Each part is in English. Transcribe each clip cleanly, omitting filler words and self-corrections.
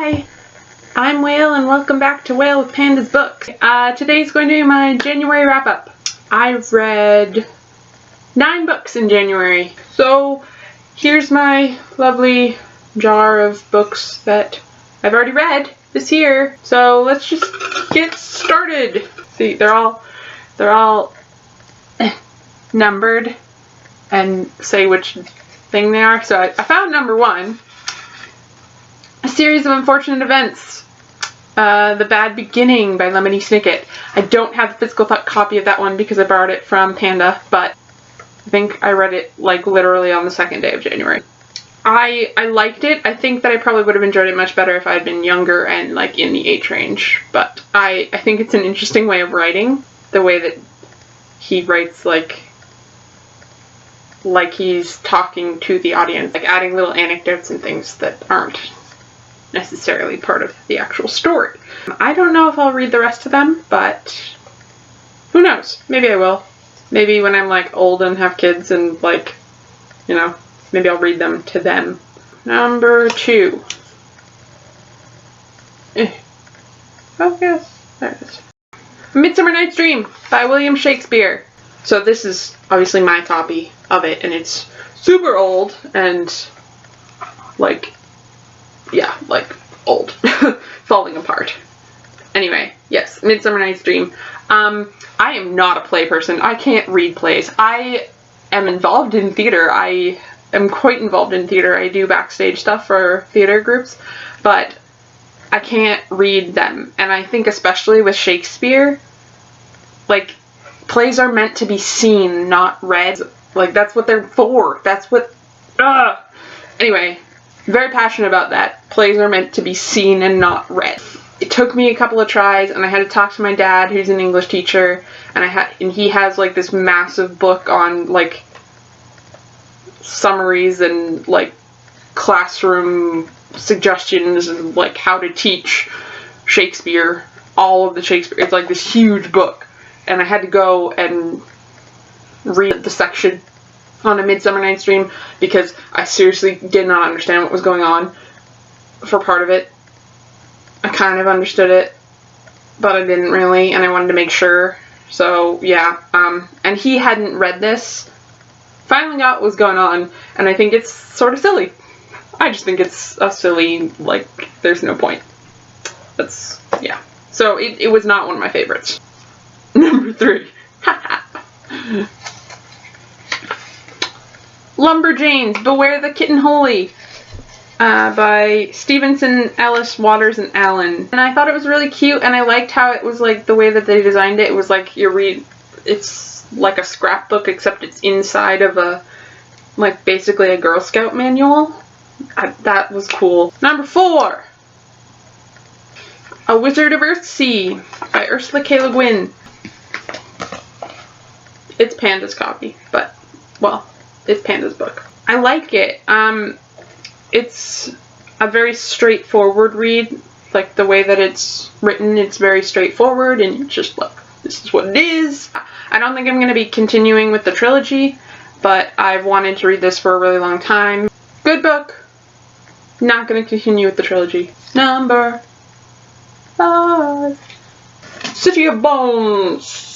Hi, I'm Whale and welcome back to Whale with Panda's Books. Today's going to be my January wrap-up. I've read 9 books in January. So here's my lovely jar of books that I've already read this year. So let's just get started. See, they're all numbered and say which thing they are. So I found number 1. A Series of Unfortunate Events. The Bad Beginning by Lemony Snicket. I don't have the physical copy of that one because I borrowed it from Panda, but I think I read it like literally on the 2nd day of January. I liked it. I think that I probably would have enjoyed it much better if I had been younger and like in the age range, but I think it's an interesting way of writing. The way that he writes like he's talking to the audience, like adding little anecdotes and things that aren't necessarily part of the actual story. I don't know if I'll read the rest of them, but who knows? Maybe I will. Maybe when I'm like old and have kids and like, you know, maybe I'll read them to them. Number 2. Oh yes, there it is. Midsummer Night's Dream by William Shakespeare. So this is obviously my copy of it, and it's super old and like, yeah, like old. Falling apart. Anyway, yes, Midsummer Night's Dream. I am not a play person. I can't read plays. I am involved in theater. I am quite involved in theater. I do backstage stuff for theater groups, but I can't read them. And I think especially with Shakespeare, like, plays are meant to be seen, not read. Like, that's what they're for. That's what, Anyway, very passionate about that. Plays are meant to be seen and not read. It took me a couple of tries, and I had to talk to my dad, who's an English teacher, and he has like this massive book on like summaries and like classroom suggestions and like how to teach Shakespeare, all of the Shakespeare. It's like this huge book, and I had to go and read the section on A Midsummer Night's Dream because I seriously did not understand what was going on for part of it. I kind of understood it, but I didn't really, and I wanted to make sure. So yeah, and he hadn't read this. Finally got what was going on, and I think it's sort of silly. I just think it's a silly, like, there's no point. That's, yeah. So it was not one of my favorites. Number 3. Lumberjanes, Beware the Kitten Holy, by Stevenson, Ellis, Waters, and Allen. And I thought it was really cute, and I liked how it was like the way that they designed it. It was like it's like a scrapbook, except it's inside of a, like, basically a Girl Scout manual. That was cool. Number 4. A Wizard of Earthsea by Ursula K. Le Guin. It's Panda's copy, but, well, it's Panda's book. I like it. It's a very straightforward read. Like, the way that it's written, it's very straightforward, and it's just, look, this is what it is. I don't think I'm going to be continuing with the trilogy, but I've wanted to read this for a really long time. Good book. Not going to continue with the trilogy. Number 5. City of Bones.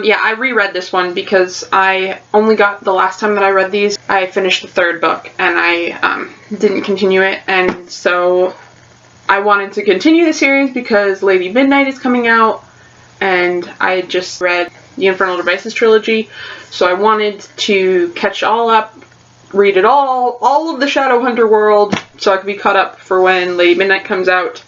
Yeah, I reread this one because I only got, the last time that I read these, I finished the 3rd book, and I didn't continue it, and so I wanted to continue the series because Lady Midnight is coming out, and I just read the Infernal Devices trilogy, so I wanted to catch all up, read it all of the Shadowhunter world, so I could be caught up for when Lady Midnight comes out.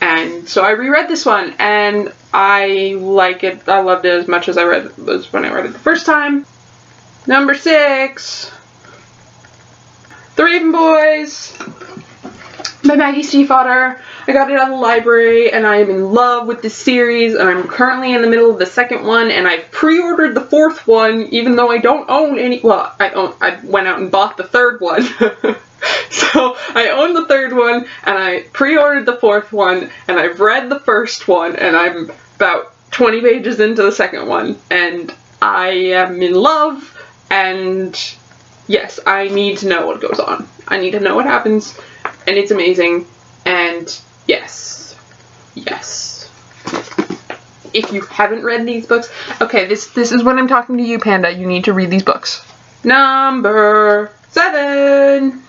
And so I reread this one, and I like it. I loved it as much as when I read it the first time. Number 6. The Raven Boys by Maggie Stiefvater. I got it out of the library, and I am in love with this series, and I'm currently in the middle of the 2nd one, and I've pre-ordered the 4th one, even though I don't own any. Well, I went out and bought the 3rd one. So I own the 3rd one, and I pre-ordered the 4th one, and I've read the 1st one, and I'm about 20 pages into the 2nd one, and I am in love, and yes, I need to know what goes on. I need to know what happens, and it's amazing, and yes. If you haven't read these books, okay, this is when I'm talking to you, Panda, you need to read these books. Number 7!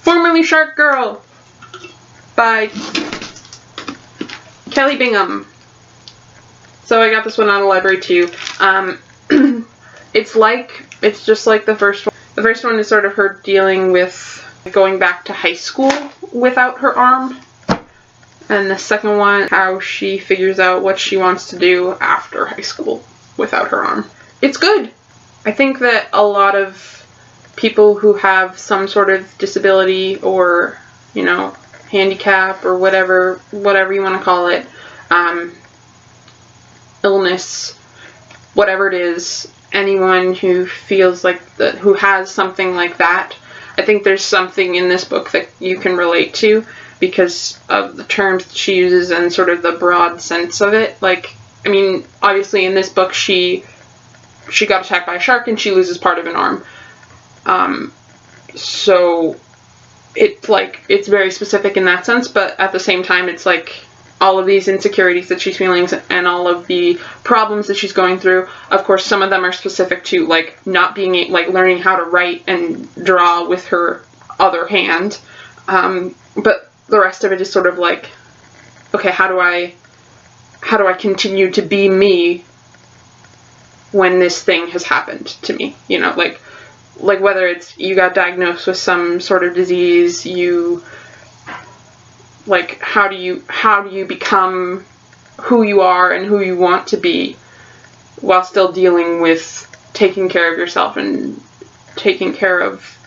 Formerly Shark Girl by Kelly Bingham. So I got this one out of the library too. It's just like the first one. The first one is sort of her dealing with going back to high school without her arm. And the second one, how she figures out what she wants to do after high school without her arm. It's good. I think that a lot of people who have some sort of disability or, you know, handicap or whatever you want to call it, illness, whatever it is, anyone who feels like who has something like that, I think there's something in this book that you can relate to because of the terms that she uses and sort of the broad sense of it. Like, I mean, obviously in this book she got attacked by a shark and she loses part of an arm. So it's very specific in that sense, but at the same time it's like all of these insecurities that she's feeling and all of the problems that she's going through. Of course, some of them are specific to like not being like learning how to write and draw with her other hand. But the rest of it is sort of like, okay, how do I continue to be me when this thing has happened to me? You know, like whether it's you got diagnosed with some sort of disease, like how do you become who you are and who you want to be while still dealing with taking care of yourself and taking care of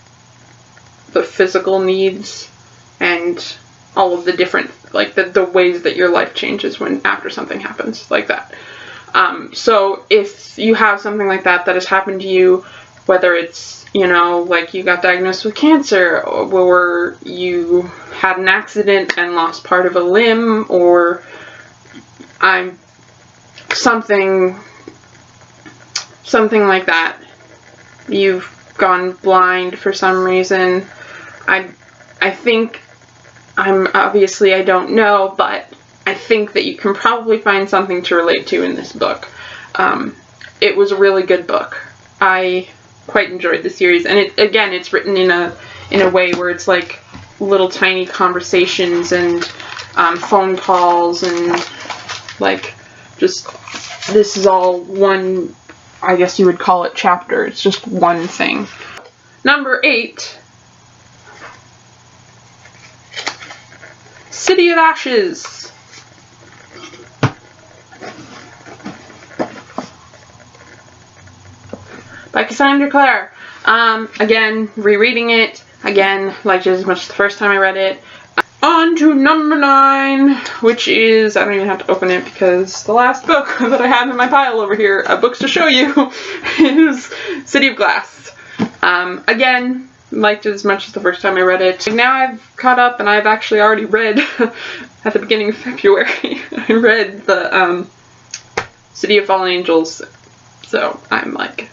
the physical needs and all of the different, like the ways that your life changes after something happens like that. So if you have something like that has happened to you, whether it's, you know, like you got diagnosed with cancer, or you had an accident and lost part of a limb, or something like that, you've gone blind for some reason, I think, I don't know, but I think that you can probably find something to relate to in this book. It was a really good book. I quite enjoyed the series, and it's written in a way where it's like little tiny conversations and phone calls, and like just this is all one, I guess you would call it, chapter. It's just one thing. Number 8, City of Ashes by Cassandra Clare. Again, rereading it, again, liked it as much as the first time I read it. On to number 9, which is, I don't even have to open it because the last book that I have in my pile over here, books to show you, is City of Glass. Again, liked it as much as the first time I read it. Now I've caught up and I've actually already read, at the beginning of February, I read the City of Fallen Angels, so I'm like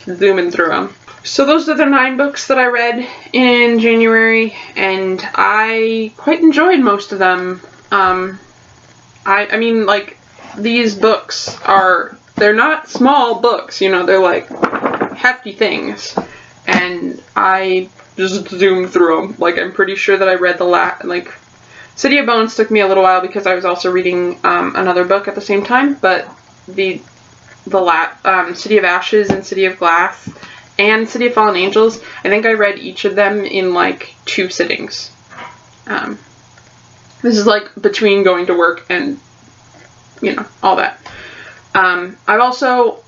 zooming through them. So those are the 9 books that I read in January, and I quite enjoyed most of them. I mean, like, these books they're not small books, you know, they're like hefty things, and I just zoomed through them. Like, I'm pretty sure that I read like, City of Bones took me a little while because I was also reading another book at the same time, but the City of Ashes and City of Glass and City of Fallen Angels, I think I read each of them in like 2 sittings. This is like between going to work and, you know, all that. I've also,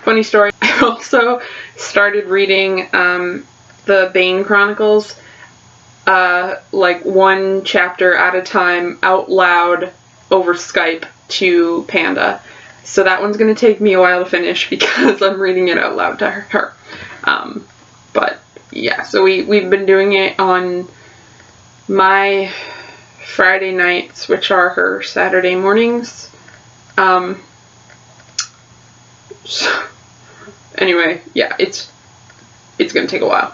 funny story, I also started reading the Bane Chronicles, like 1 chapter at a time out loud over Skype to Panda. So that one's going to take me a while to finish because I'm reading it out loud to her. But yeah, so we've been doing it on my Friday nights, which are her Saturday mornings. So anyway, yeah, it's going to take a while.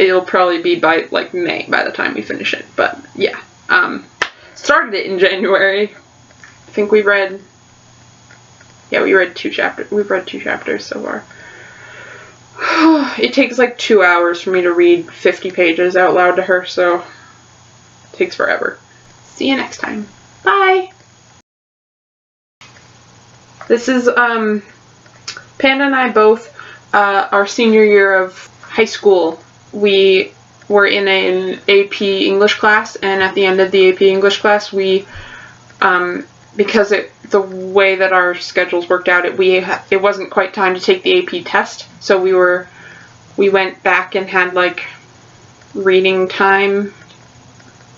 it'll probably be by like May by the time we finish it. But yeah, started it in January. I think we read 2 chapters. We've read 2 chapters so far. It takes like 2 hours for me to read 50 pages out loud to her, so it takes forever. See you next time. Bye! This is, Panda and I both, our senior year of high school, we were in an AP English class, and at the end of the AP English class, we, because the way that our schedules worked out, it wasn't quite time to take the AP test, so we went back and had like reading time,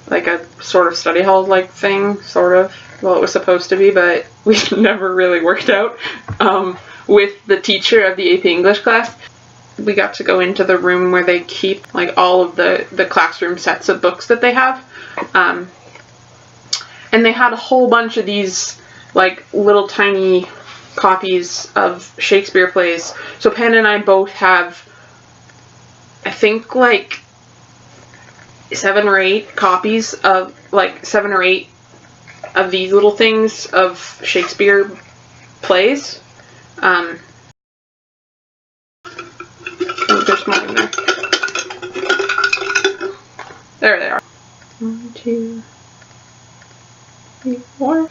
like a sort of study hall like thing, sort of. Well, it was supposed to be, but we never really worked out. With the teacher of the AP English class, we got to go into the room where they keep like all of the classroom sets of books that they have. And they had a whole bunch of these like little tiny copies of Shakespeare plays. So Panda and I both have, I think, like 7 or 8 copies of, like 7 or 8 of these little things of Shakespeare plays. Oh, there's more in there. There they are. 1, 2, 3, 4.